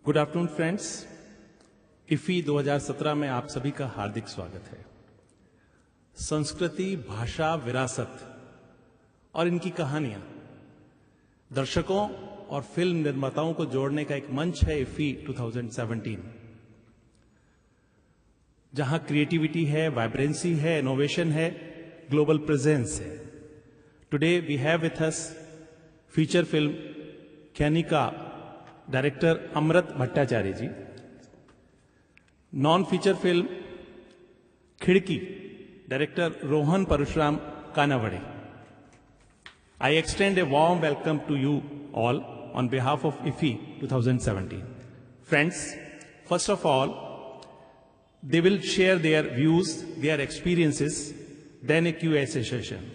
Good afternoon friends, IFFI 2017 में आप सभी का हार्दिक स्वागत है। संस्कृति, भाषा, विरासत और इनकी कहानियां दर्शकों और फिल्म निर्माताओं को जोड़ने का एक मंच है इफी 2017, जहां क्रिएटिविटी है, वाइब्रेंसी है, इनोवेशन है, ग्लोबल प्रेजेंस है। Today we have with us feature film Kanika director Amrit Bhattacharya ji, non feature film Khidki director Rohan Parshuram Kanawade. I extend a warm welcome to you all on behalf of IFFI 2017. Friends, first of all, they will share their views, their experiences, then a Q&A session.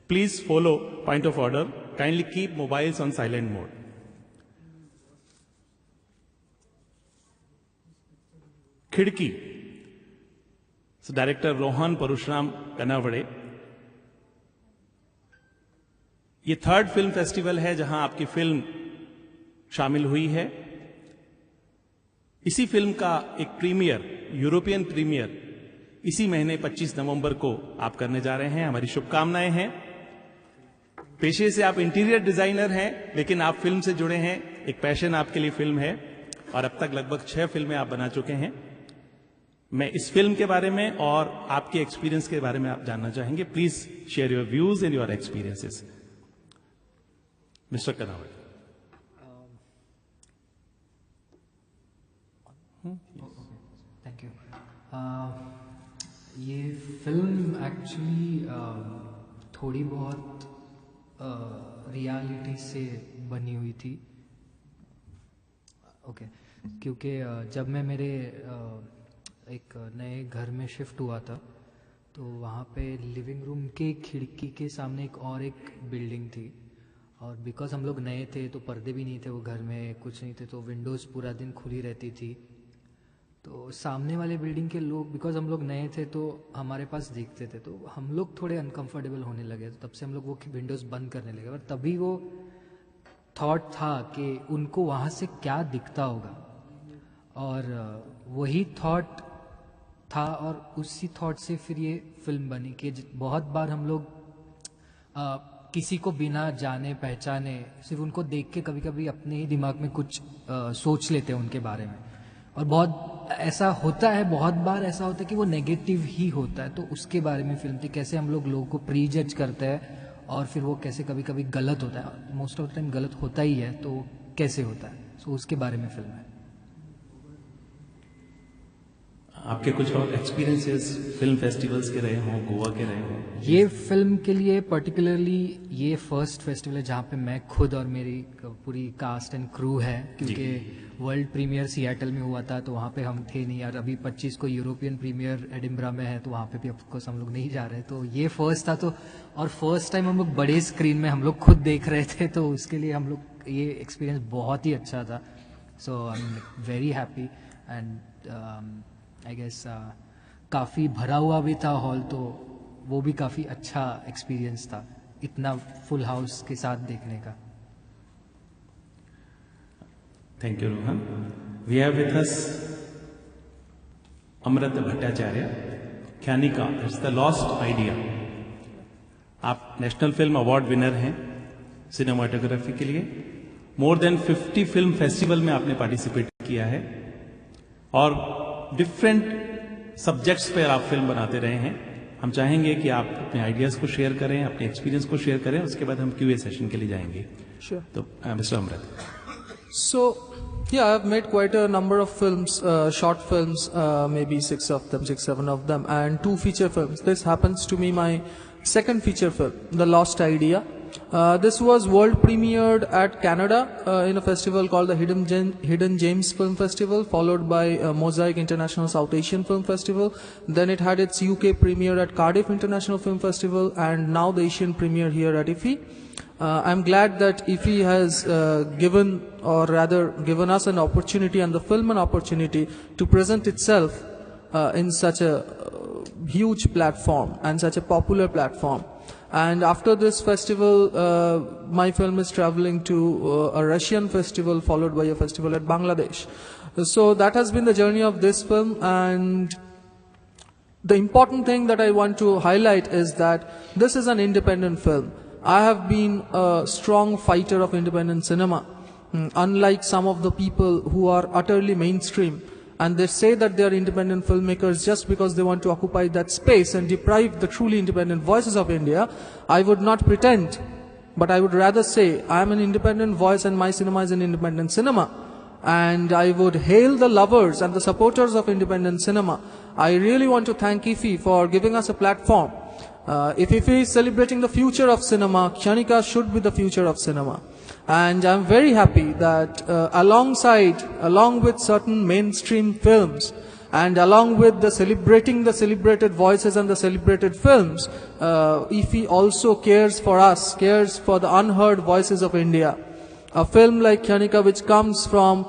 Please follow point of order. Kindly keep mobiles on silent mode. खिड़की, director Rohan Parshuram कानावड़े। ये third film festival है जहां आपकी film शामिल हुई है। इसी film का एक प्रीमियर, यूरोपियन प्रीमियर इसी महीने 25 नवंबर को आप करने जा रहे हैं। हमारी शुभकामनाएं हैं। पेशे से आप इंटीरियर डिजाइनर हैं, लेकिन आप फिल्म से जुड़े हैं, एक पैशन आपके लिए फिल्म है और अब तक लगभग 6 फिल्में आप बना चुके हैं। मैं इस फिल्म के बारे में और आपके एक्सपीरियंस के बारे में आप जानना चाहेंगे। Please share your views and your experiences. Mister Kanawade. Thank you. ये फिल्म एक्चुअली थोड़ी बहुत रियलिटी से बनी हुई थी। ओके, क्योंकि जब मैं मेरे एक नए घर में शिफ्ट हुआ था तो वहाँ पे लिविंग रूम के खिड़की के सामने एक बिल्डिंग थी, और बिकॉज हम लोग नए थे तो पर्दे भी नहीं थे वो घर में, कुछ नहीं थे, तो विंडोज़ पूरा दिन खुली रहती थी। तो सामने वाले बिल्डिंग के लोग, बिकॉज हम लोग नए थे तो हमारे पास देखते थे, तो हम लोग थोड़े अनकंफर्टेबल होने लगे। तो तब से हम लोग वो विंडोज़ बंद करने लगे। और तभी वो थॉट था कि उनको वहाँ से क्या दिखता होगा, और वही थॉट था और उसी थॉट से फिर ये फिल्म बनी। कि बहुत बार हम लोग किसी को बिना जाने पहचाने सिर्फ उनको देख के कभी कभी अपने ही दिमाग में कुछ सोच लेते हैं उनके बारे में, और बहुत ऐसा होता है, बहुत बार ऐसा होता है कि वो नेगेटिव ही होता है। तो उसके बारे में फिल्म थी, कैसे हम लोग लोगों को प्री जज करते हैं और फिर वो कैसे कभी कभी गलत होता है। मोस्ट ऑफ द टाइम गलत होता ही है, तो कैसे होता है, सो उसके बारे में फिल्म है। आपके कुछ और एक्सपीरियंसेस फिल्म फेस्टिवल्स के रहे हों, गोवा के रहे हों? ये फिल्म के लिए पर्टिकुलरली ये फर्स्ट फेस्टिवल है जहाँ पे मैं खुद और मेरी पूरी कास्ट एंड क्रू है, क्योंकि वर्ल्ड प्रीमियर सिएटल में हुआ था तो वहाँ पे हम थे नहीं, और अभी 25 को यूरोपियन प्रीमियर एडिनबरा में है तो वहाँ पे भी ऑफकोर्स हम लोग नहीं जा रहे। तो ये फर्स्ट था, तो और फर्स्ट टाइम हम लोग बड़े स्क्रीन में हम लोग खुद देख रहे थे, तो उसके लिए हम लोग ये एक्सपीरियंस बहुत ही अच्छा था। So I am very happy and I guess काफ़ी भरा हुआ भी था हॉल, तो वो भी काफ़ी अच्छा एक्सपीरियंस था इतना फुल हाउस के साथ देखने का। Thank you Rohan. We have with us Amrit Bhattacharya, Kanika, it's the lost idea. आप नेशनल फिल्म अवार्ड विनर हैं सिनेमाटोग्राफी के लिए। मोर देन 50 फिल्म फेस्टिवल में आपने पार्टिसिपेट किया है और डिफरेंट सब्जेक्ट्स पर आप फिल्म बनाते रहे हैं। हम चाहेंगे कि आप अपने आइडियाज को शेयर करें, अपने एक्सपीरियंस को शेयर करें, उसके बाद हम क्यूए सेशन के लिए जाएंगे। Sure. तो mister Amrit. So, yeah, I've made quite a number of films, short films, maybe 6 of them, 6, 7 of them, and 2 feature films. This happens to be my second feature film, The Lost Idea. This was world premiered at Canada in a festival called the Hidden Gems Film Festival, followed by Mosaic International South Asian Film Festival. Then it had its UK premiere at Cardiff International Film Festival, and now the Asian premiere here at IFFI. I'm glad that IFFI has given, or rather given us an opportunity and the film an opportunity to present itself in such a huge platform and such a popular platform. And after this festival, my film is traveling to a Russian festival, followed by a festival at Bangladesh. So that has been the journey of this film, and the important thing that I want to highlight is that this is an independent film. I have been a strong fighter of independent cinema, unlike some of the people who are utterly mainstream. And they say that they are independent filmmakers just because they want to occupy that space and deprive the truly independent voices of India. I would not pretend, but I would rather say I am an independent voice and my cinema is an independent cinema. And I would hail the lovers and the supporters of independent cinema. I really want to thank IFFI for giving us a platform. If IFFI is celebrating the future of cinema, Kshanika should be the future of cinema. And I'm very happy that along with certain mainstream films, and along with celebrating the celebrated voices and the celebrated films, IFFI also cares for us, cares for the unheard voices of India. A film like Kshanika, which comes from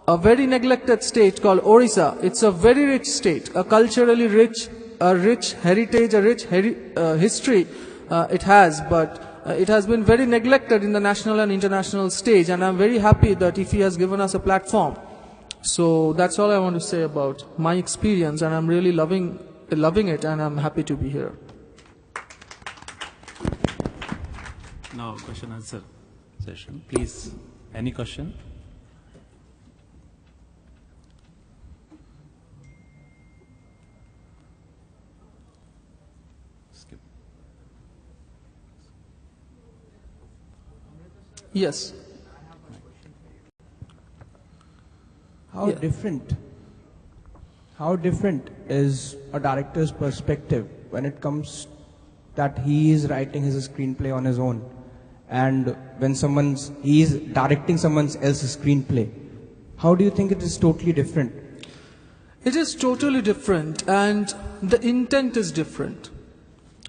a very neglected state called Orissa. It's a very rich state, a culturally rich, a rich heritage, a rich history it has, but it has been very neglected in the national and international stage, and I'm very happy that IFFI has given us a platform. So that's all I want to say about my experience, and I'm really loving it, and I'm happy to be here. Now question answer session. Please, any question? Skip. Yes. How different is a director's perspective when it comes that he is writing his screenplay on his own, and when he is directing someone else's screenplay? How do you think it is totally different? It is totally different, and the intent is different.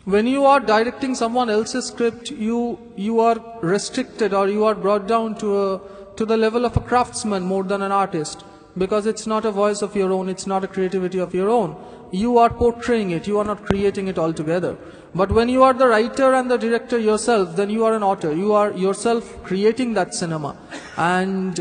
When you are directing someone else's script, you are restricted, or you are brought down to the level of a craftsman more than an artist, because it's not a voice of your own, it's not a creativity of your own. You are portraying it, you are not creating it altogether. But when you are the writer and the director yourself, then you are an author. You are yourself creating that cinema. And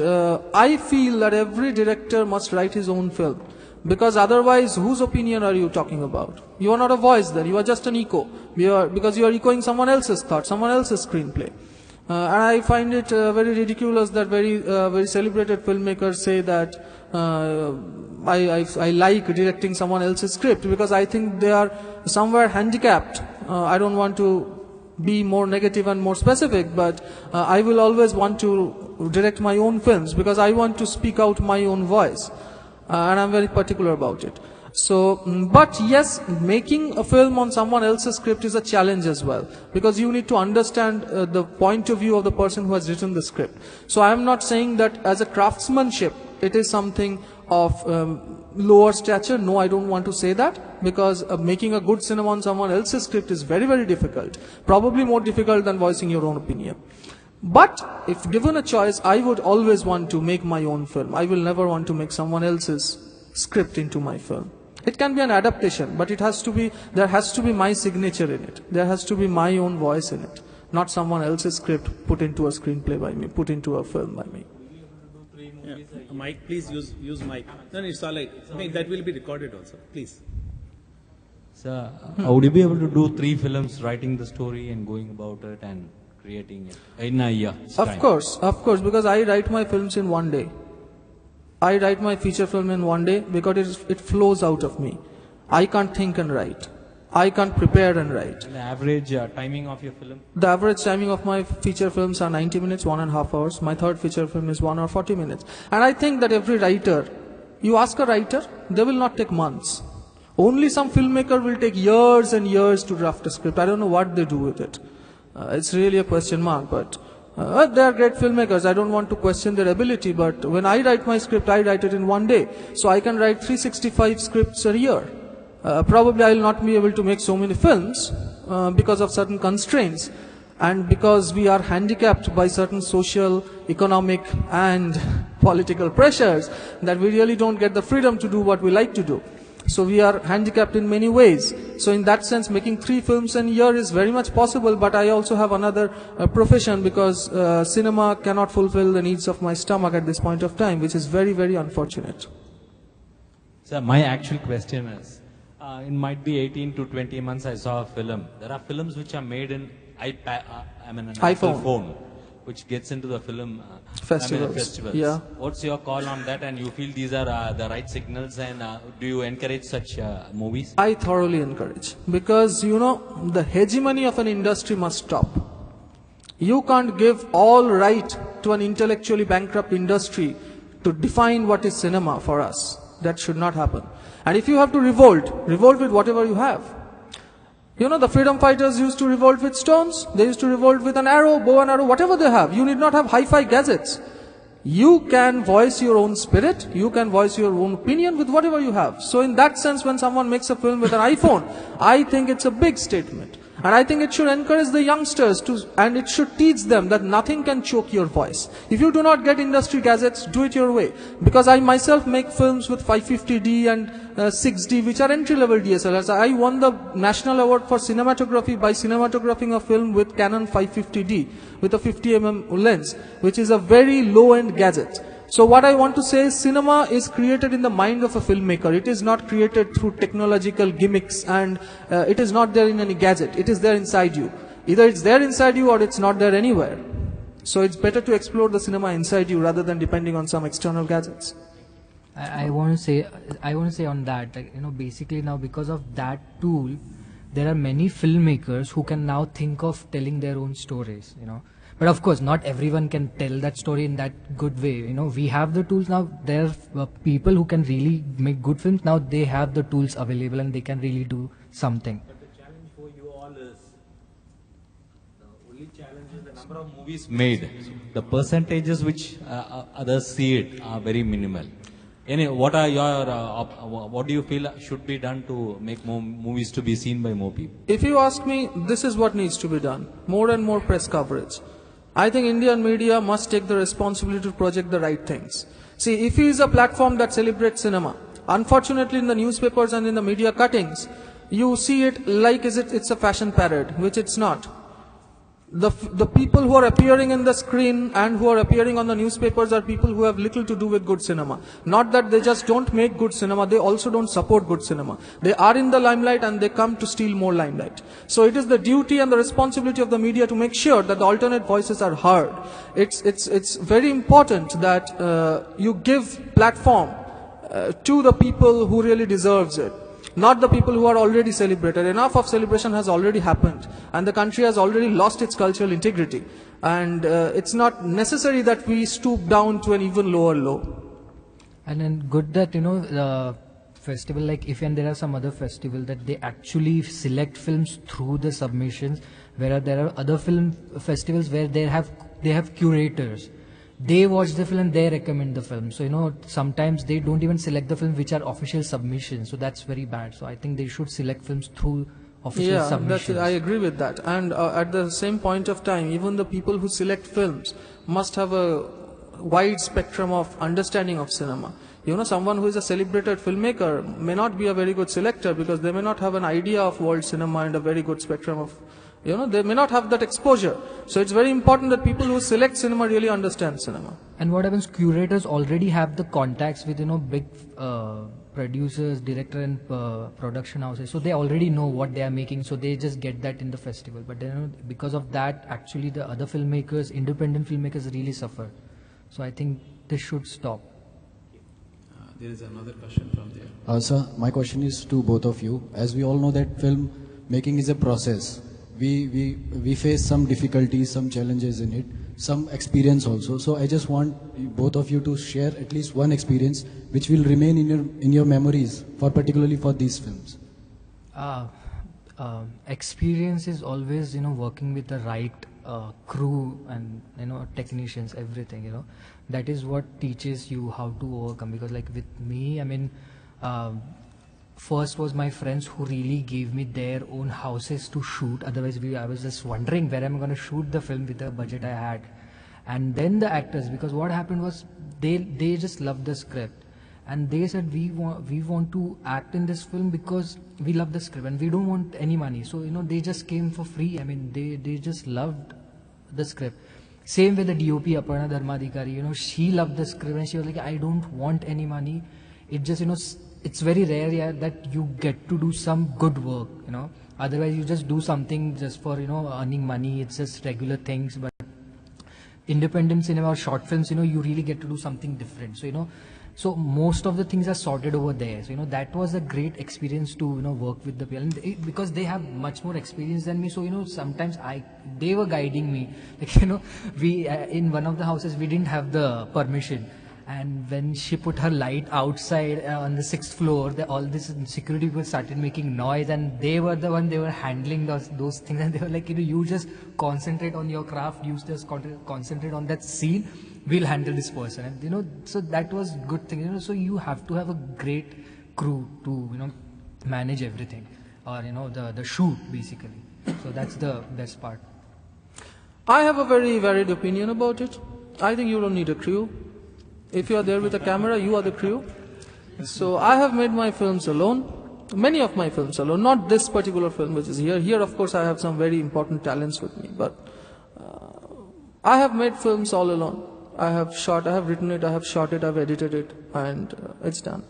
I feel that every director must write his own film. Because otherwise, whose opinion are you talking about? You are not a voice there, you are just an echo. Because you are echoing someone else's thought, someone else's screenplay. And I find it very ridiculous that very celebrated filmmakers say that I like directing someone else's script, because I think they are somewhere handicapped. I don't want to be more negative and more specific, but I will always want to direct my own films because I want to speak out my own voice. And I'm very particular about it. So, but yes, making a film on someone else's script is a challenge as well, because you need to understand the point of view of the person who has written the script. So I am not saying that as a craftsmanship, it is something of lower stature. No, I don't want to say that, because making a good cinema on someone else's script is very, very difficult. Probably more difficult than voicing your own opinion. But if given a choice, I would always want to make my own film. I will never want to make someone else's script into my film. It can be an adaptation, but there has to be my signature in it. There has to be my own voice in it, not someone else's script put into a screenplay by me, put into a film by me. Yeah. Mike, please use mic. No, it's all right. I mean, that will be recorded also. Please. Sir, would you be able to do 3 films, writing the story and going about it and creating it in a year? Of course, because I write my films in one day. I write my feature film in one day because it flows out of me. I can't think and write. I can't prepare and write. And the average timing of your film? The average timing of my feature films are 90 minutes, 1.5 hours. My third feature film is 1 hour 40 minutes. And I think that every writer, you ask a writer, they will not take months. Only some filmmaker will take years and years to draft a script. I don't know what they do with it. It's really a question mark, but they are great filmmakers. I don't want to question their ability, but when I write my script, I write it in one day. So I can write 365 scripts a year. Probably I will not be able to make so many films because of certain constraints, and because we are handicapped by certain social, economic and political pressures, that we really don't get the freedom to do what we like to do. So we are handicapped in many ways. So in that sense, making 3 films a year is very much possible, but I also have another profession, because cinema cannot fulfill the needs of my stomach at this point of time, which is very, very unfortunate. So my actual question is, it might be 18 to 20 months I saw a film. There are films which are made in iPad, an Apple phone, which gets into the film festivals. Yeah. What's your call on that? And you feel these are the right signals? And do you encourage such movies? I thoroughly encourage, because the hegemony of an industry must stop. You can't give all right to an intellectually bankrupt industry to define what is cinema for us. That should not happen. And if you have to revolt with whatever you have. The freedom fighters used to revolt with stones. They used to revolt with an arrow, bow and arrow, whatever they have. You need not have hi-fi gadgets. You can voice your own spirit. You can voice your own opinion with whatever you have. So in that sense, when someone makes a film with an iPhone, I think it's a big statement. And I think it should encourage the youngsters and it should teach them that nothing can choke your voice. If you do not get industry gadgets, do it your way. Because I myself make films with 550D and 6D, which are entry-level DSLRs. I won the National Award for Cinematography by cinematographing a film with Canon 550D with a 50mm lens, which is a very low-end gadget. So what I want to say is, cinema is created in the mind of a filmmaker. It is not created through technological gimmicks, and it is not there in any gadget. It is there inside you. Either it's there inside you or it's not there anywhere. So it's better to explore the cinema inside you rather than depending on some external gadgets. I want to say on that, basically now, because of that tool, there are many filmmakers who can now think of telling their own stories, But of course, not everyone can tell that story in that good way. We have the tools now. There are people who can really make good films. Now they have the tools available and they can really do something. But the challenge for you all is, the only challenge is the number of movies made. The percentages which others see it are very minimal. What are your, what do you feel should be done to make more movies to be seen by more people? If you ask me, this is what needs to be done. More and more press coverage. I think Indian media must take the responsibility to project the right things. See, IFFI is a platform that celebrates cinema. Unfortunately, in the newspapers and in the media cuttings, you see it like it's a fashion parade, which it's not. The people who are appearing in the screen and who are appearing on the newspapers are people who have little to do with good cinema. Not that they just don't make good cinema, they also don't support good cinema. They are in the limelight and they come to steal more limelight. So it is the duty and the responsibility of the media to make sure that the alternate voices are heard. It's very important that you give platform to the people who really deserves it. Not the people who are already celebrated. Enough of celebration has already happened, and the country has already lost its cultural integrity. And it's not necessary that we stoop down to an even lower low. And then good that, the festival like IFFI, and there are some other festival that they actually select films through the submissions, where there are other film festivals where they have curators. They watch the film and they recommend the film. So, sometimes they don't even select the films which are official submissions. So that's very bad. So I think they should select films through official submissions. I agree with that. And at the same point of time, even the people who select films must have a wide spectrum of understanding of cinema. Someone who is a celebrated filmmaker may not be a very good selector because they may not have an idea of world cinema and a very good spectrum of, they may not have that exposure. So it's very important that people who select cinema really understand cinema. And what happens, curators already have the contacts with, big producers, director and production houses. So they already know what they are making. So they just get that in the festival. But then, because of that, actually the other filmmakers, independent filmmakers really suffer. So I think this should stop. There is another question from there. Sir, my question is to both of you. As we all know that film making is a process. We face some difficulties, some challenges in it, some experience also. So I just want both of you to share at least one experience which will remain in your memories, particularly for these films. Experience is always, working with the right crew and, technicians, everything, That is what teaches you how to overcome. Because like with me, first was my friends who really gave me their own houses to shoot. Otherwise, I was just wondering where am I going to shoot the film with the budget I had. And then the actors, because what happened was they just loved the script. and they said we want to act in this film because we love the script and we don't want any money. So they just came for free. I mean, they just loved the script. Same with the DOP Aparna Dharmadhikari. She loved the script and she was like, I don't want any money. It just it's very rare that you get to do some good work. Otherwise you just do something just for earning money. It's just regular things. But independent cinema or short films, you really get to do something different. So most of the things are sorted over there. So that was a great experience to work with the people, and because they have much more experience than me. So sometimes they were guiding me. Like we in one of the houses we didn't have the permission, and when she put her light outside on the 6th floor, all this security people started making noise, and they were handling those things, and they were like, you just concentrate on your craft, you just concentrate on that scene, we'll handle this person. And so that was good thing. So you have to have a great crew to manage everything, or the shoot basically. So that's the best part. I have a very varied opinion about it. I think you don't need a crew. If you are there with a camera, you are the crew. So I have made my films alone, many of my films alone, not this particular film which is here. Here of course I have some very important talents with me, but I have made films all alone. I have written it, I have shot it, I have edited it, and it's done.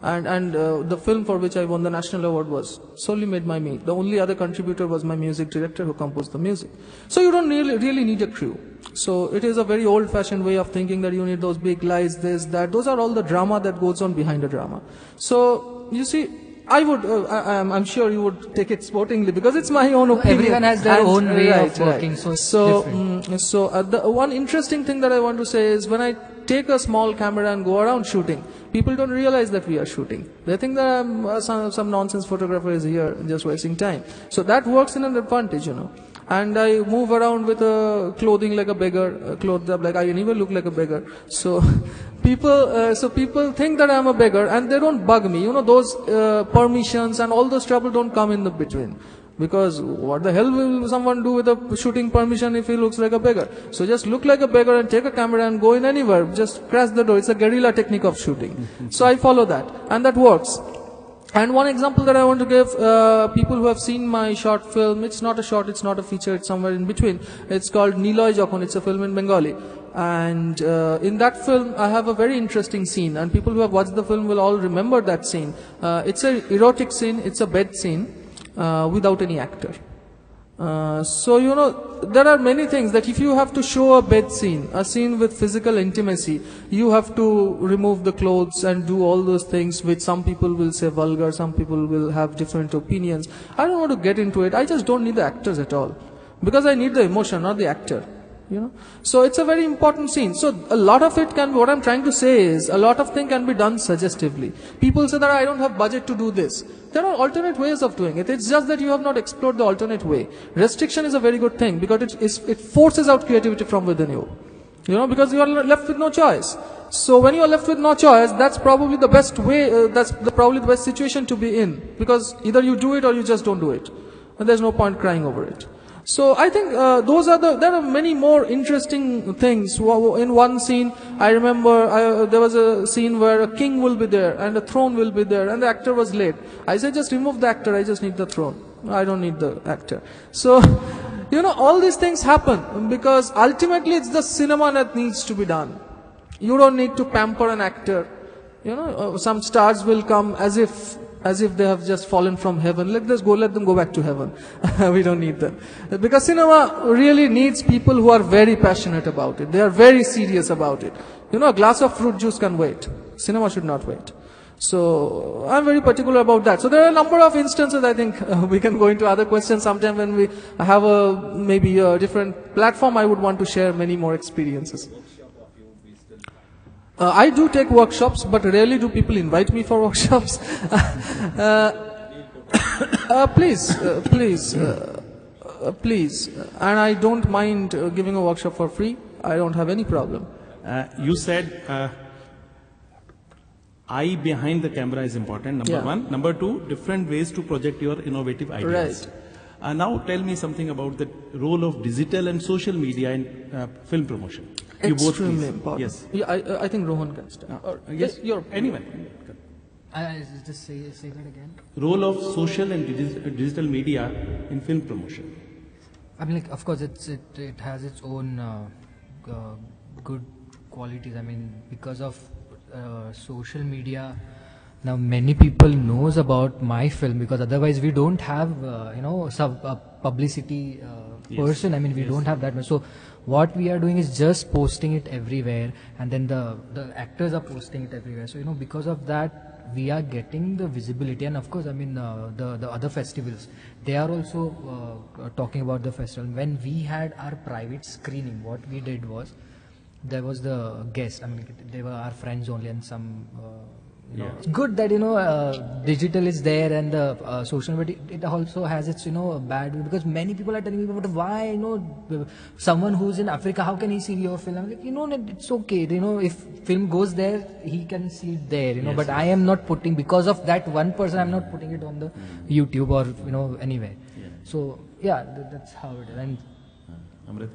And the film for which I won the national award was solely made by me. The only other contributor was my music director who composed the music. So you don't really need a crew. So it is a very old-fashioned way of thinking that you need those big lights, this, that. Those are all the drama that goes on behind a drama. So you see, I would, I'm sure you would take it sportingly because it's my own opinion. Everyone has their own way of working, so it's different. The one interesting thing that I want to say is when I take a small camera and go around shooting, people don't realize that we are shooting. They think that I'm some nonsense photographer is here just wasting time. So that works in an advantage, And I move around with clothing like a beggar, clothed up like I even look like a beggar. So people think that I'm a beggar and they don't bug me. Those permissions and all those trouble don't come in the between. Because what the hell will someone do with a shooting permission if he looks like a beggar? So just look like a beggar and take a camera and go in anywhere. Just crash the door. It's a guerrilla technique of shooting. So I follow that and that works. And one example that I want to give, people who have seen my short film, it's not a short, it's not a feature, it's somewhere in between. It's called Niloy Jokhon, it's a film in Bengali. And in that film, I have a very interesting scene, and people who have watched the film will all remember that scene. It's an erotic scene, it's a bed scene, without any actor. There are many things that if you have to show a bed scene, a scene with physical intimacy, you have to remove the clothes and do all those things which some people will say vulgar, some people will have different opinions. I don't want to get into it. I just don't need the actors at all. Because I need the emotion, not the actor. So it's a very important scene. So a lot of it can be, what I'm trying to say is, a lot of things can be done suggestively. People say that I don't have budget to do this. There are alternate ways of doing it. It's just that you have not explored the alternate way. Restriction is a very good thing because it forces out creativity from within you. Because you are left with no choice. So when you are left with no choice, that's probably the best way, probably the best situation to be in. Because either you do it or you just don't do it. And there's no point crying over it. So I think there are many more interesting things. In one scene, I remember there was a scene where a king will be there and a throne will be there and the actor was late. I said, just remove the actor, I just need the throne. I don't need the actor. So, all these things happen because ultimately it's the cinema that needs to be done. You don't need to pamper an actor. Some stars will come as if they have just fallen from heaven. Let them go back to heaven. We don't need them. Because cinema really needs people who are very passionate about it. They are very serious about it. A glass of fruit juice can wait. Cinema should not wait. So I'm very particular about that. So there are a number of instances. I think we can go into other questions sometime when we have maybe a different platform. I would want to share many more experiences. I do take workshops, but rarely do people invite me for workshops. Please. And I don't mind giving a workshop for free. I don't have any problem. You said eye behind the camera is important, number one. Number two, different ways to project your innovative ideas. Right. Now tell me something about the role of digital and social media in film promotion. You both, Extremely please. important. Yes. Yeah, I think Rohan can start. Or, Yes. you're Anyone. I just say that again. Role of social and digital media in film promotion. I mean, like, of course, it has its own good qualities. I mean, because of social media, now many people knows about my film, because otherwise we don't have publicity person. I mean, we don't have that much. So what we are doing is just posting it everywhere, and then the actors are posting it everywhere. So because of that, we are getting the visibility. And of course, I mean, the other festivals, they are also talking about the festival. When we had our private screening, what we did was, there was the guest, I mean, they were our friends only, and some it's good that digital is there, and the social media, it also has its bad, because many people are telling me, but why someone who's in Africa, how can he see your film? I'm like, it's okay, if film goes there, he can see it there, but I am not putting, because of that one person, I'm not putting it on the YouTube or anywhere. So yeah, that's how it is. And Amrit?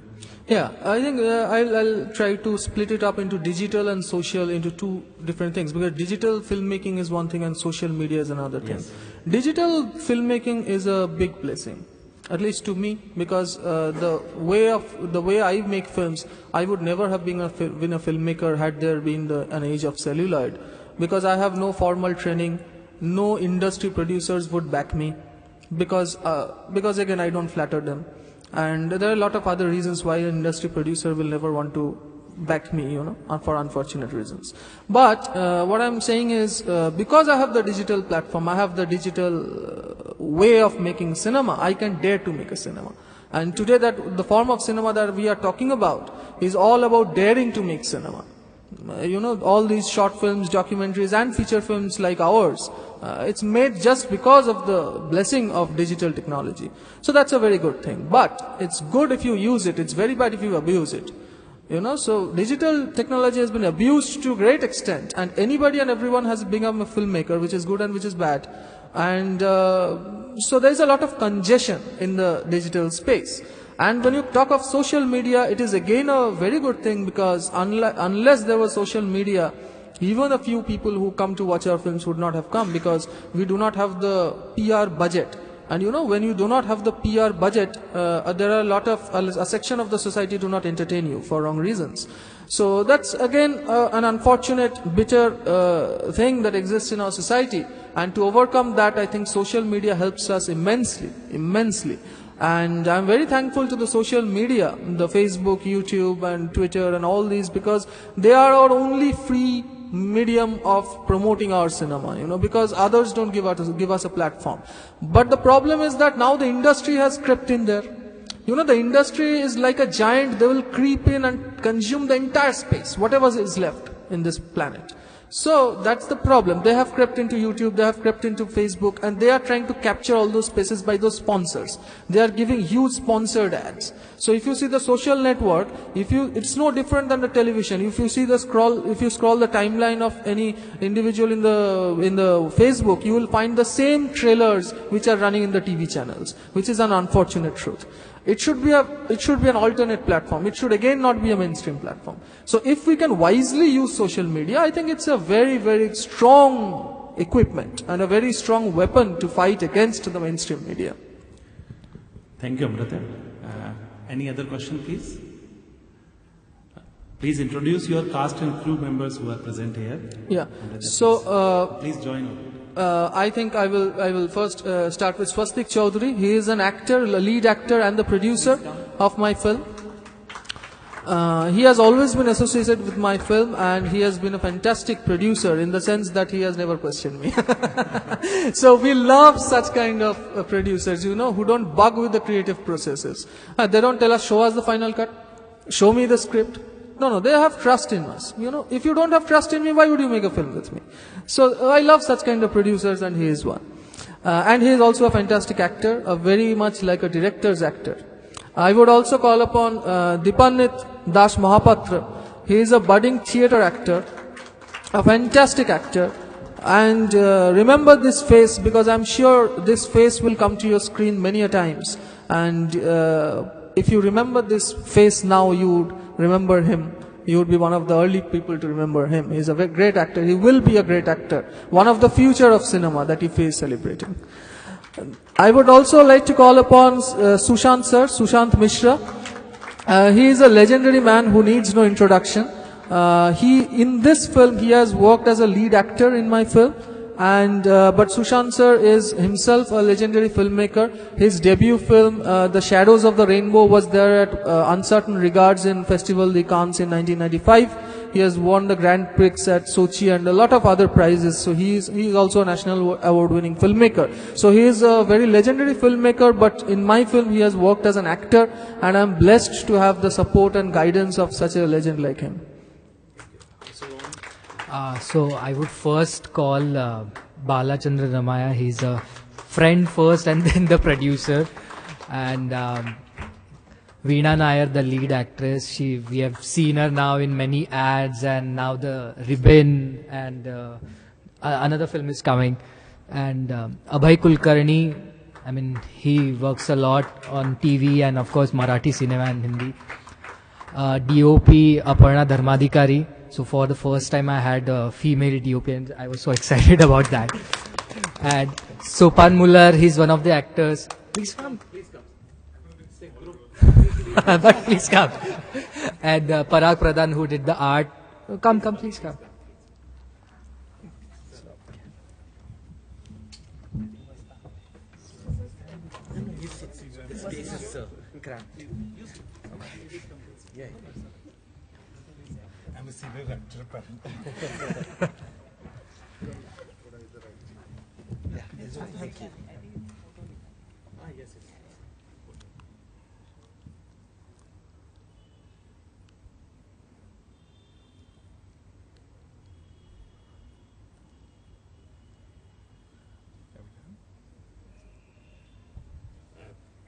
Yeah, I think I'll try to split it up into digital and social, into two different things, because digital filmmaking is one thing and social media is another thing. Yes. Digital filmmaking is a big blessing, at least to me, because the way I make films, I would never have been a filmmaker had there been an age of celluloid, because I have no formal training, no industry producers would back me, because again, I don't flatter them. And there are a lot of other reasons why an industry producer will never want to back me, for unfortunate reasons. But what I'm saying is, because I have the digital platform, I have the digital way of making cinema, I can dare to make a cinema. And today, that the form of cinema that we are talking about is all about daring to make cinema. All these short films, documentaries and feature films like ours, it's made just because of the blessing of digital technology. So that's a very good thing. But it's good if you use it. It's very bad if you abuse it. So digital technology has been abused to a great extent, and anybody and everyone has become a filmmaker, which is good and which is bad. And so there is a lot of congestion in the digital space. And when you talk of social media, it is again a very good thing, because unless there was social media, even a few people who come to watch our films would not have come, because we do not have the PR budget. And when you do not have the PR budget, there are a section of the society do not entertain you for wrong reasons. So that's again an unfortunate, bitter thing that exists in our society. And to overcome that, I think social media helps us immensely. And I'm very thankful to the social media, the Facebook, YouTube and Twitter and all these, because they are our only free medium of promoting our cinema, because others don't give us a platform. But the problem is that now the industry has crept in there. The industry is like a giant. They will creep in and consume the entire space, whatever is left in this planet. So that's the problem. They have crept into YouTube, they have crept into Facebook, and they are trying to capture all those spaces by those sponsors. They are giving huge sponsored ads. So if you see the social network, it's no different than the television. If you scroll the timeline of any individual in the Facebook, you will find the same trailers which are running in the TV channels, which is an unfortunate truth. It should be an alternate platform. It should again not be a mainstream platform. So if we can wisely use social media, I think it's a very, very strong equipment and a very strong weapon to fight against the mainstream media. Thank you, Amrita. Any other question, please? Please introduce your cast and crew members who are present here. Yeah. Amrita, So please join. I think I will first start with Swastik Chaudhary. He is an actor, a lead actor and the producer of my film. He has always been associated with my film, and he has been a fantastic producer in the sense that he has never questioned me. So we love such kind of producers, who don't bug with the creative processes. They don't tell us, show us the final cut, show me the script. No, they have trust in us. If you don't have trust in me, why would you make a film with me? So I love such kind of producers, and he is one. And he is also a fantastic actor, very much like a director's actor. I would also call upon Dipanit Das Mahapatra. He is a budding theatre actor, a fantastic actor, And remember this face, because I'm sure this face will come to your screen many a times. And if you remember this face now, you would remember him. You would be one of the early people to remember him. He's a very great actor. He will be a great actor. One of the future of cinema that IFFI is celebrating. I would also like to call upon Sushant sir, Sushant Mishra. He is a legendary man who needs no introduction. In this film, he has worked as a lead actor in my film. But Sushant sir is himself a legendary filmmaker. His debut film, The Shadows of the Rainbow, was there at Uncertain Regards in Festival de Cannes in 1995. He has won the Grand Prix at Sochi and a lot of other prizes. So he is also a national award-winning filmmaker. So he is a very legendary filmmaker, but in my film he has worked as an actor, and I'm blessed to have the support and guidance of such a legend like him. So I would first call Bala Chandra Ramaya. He's a friend first and then the producer. And Veena Nair, the lead actress. We have seen her now in many ads, and now the Ribbon, and another film is coming. And Abhay Kulkarni, I mean, he works a lot on TV and of course Marathi cinema and Hindi. DOP Aparna Dharmadhikari. So for the first time I had a female DOP and I was so excited about that. And Sopan Muller, he's one of the actors. Please come. Please come. But please come. And Parag Pradhan, who did the art. Come, please come.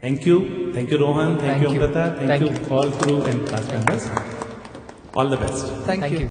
Thank you. Thank you, Rohan. Thank you, Amrita. Thank you all crew and cast members. All the best. Thank you.